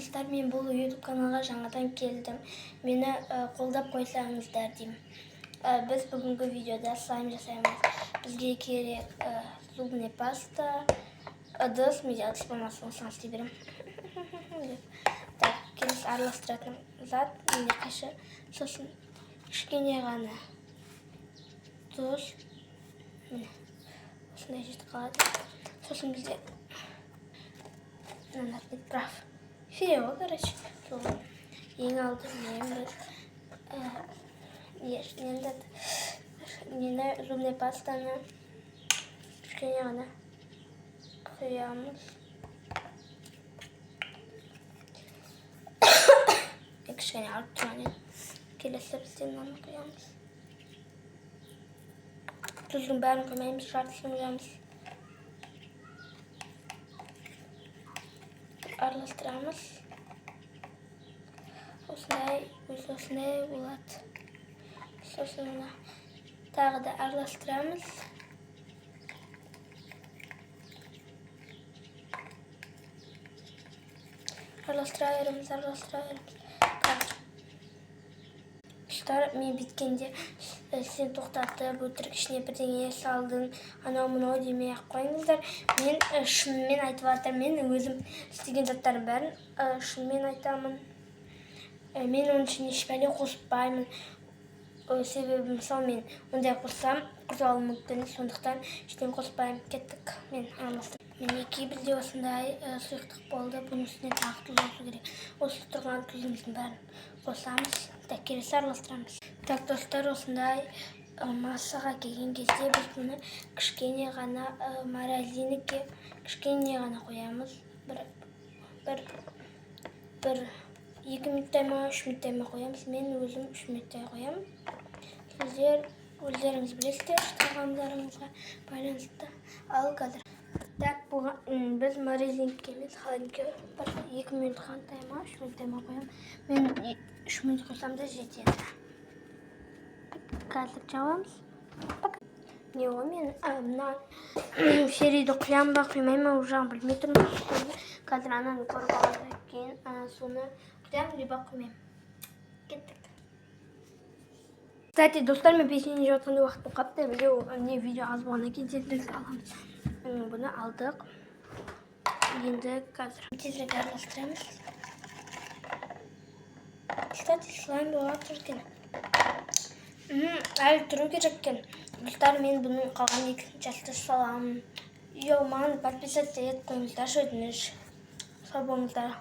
армысыздар, мен бұл YouTube каналға жаңадан келдім. Мені қолдап қойсаңыздар деймін. Біз бүгінгі видеода слайм жасаймыз. Бізге керек зубная паста, ыдыс, менде ыдыс болмаса осыған істей беремін. Так, келесі араластыратын зат, менде қайшы, сосын кішкене ғана тұз, міне осындай жетіп қалады. Сосын бізде надо быть прав. Фирево, короче. Ең алдымен біз нені зубный пастаны кішкене ғана құямыз. Кішкене алып тұрған еді. Келесі бізде мынаны құямыз. Тұздың бәрін құймаймыз, жартысын құямыз. Араластырамыз. Осындай болады. Сосын тағы да араластырамыз. Араластыра береміз. Достар, мен біткенде сен тоқтатып, өтірік ішіне бірдеңе салдың, анау-мынау демей ақ қойыңыздар. Мен шынымен айтып жатырмын, мен өзім істеген заттардың бәрін шынымен айтамын. Мен оның ішіне ешбәле қоспаймын. Себебі, мысалы, мен ондай қоссам, құртуалым мүмкін, сондықтан ештеңе қоспаймын. Кеттік, мен араластырып. Міне кейбірде осындай сұйықтық болды, бұның үстіне тағы тұз қосу керек. Осы тұрған тұзымыздың бәрін қосамыз. Так, келесі араластырамыз. Так, достар, осындай массаға келген кезде біз бұны кішкене ғана морозилкаға кішкене ғана қоямыз. Бір 2 минуттай ма, 3 минуттай ма қоямыз. Мен өзім 3 минуттай қоямын. Сіздер өздеріңіз білесіздер, талғамдарыңызға байланысты. Ал қазір. Так, біз морозилкаға емес, холодильникке 2 минут қандай ма, 3 минуттай ма қоямын. Мен 3 минут қойсам да жетеді. Қазір жауамыз. Не о, мен мына шериді құям ба, құймай ма, уже білмей тұрмын. Қазір ананы көріп алғаннан кейін соны құям, либо құймаймын. Кеттік. Кстати, достар, мен песенені жатқанда уақыт болып қапты. Видео аз болғаннан кейін тезірек аламыз. Бұны алдық. Енді қазір тезірек араластырамыз. Кстати, слайм болып тұр екен. Әлі тұру керек екен. Достар, мен бұның қалған екінші жасты саламын. Маған подписаться етіп қойыңыздаршы, өтініш. Сау болыңыздар.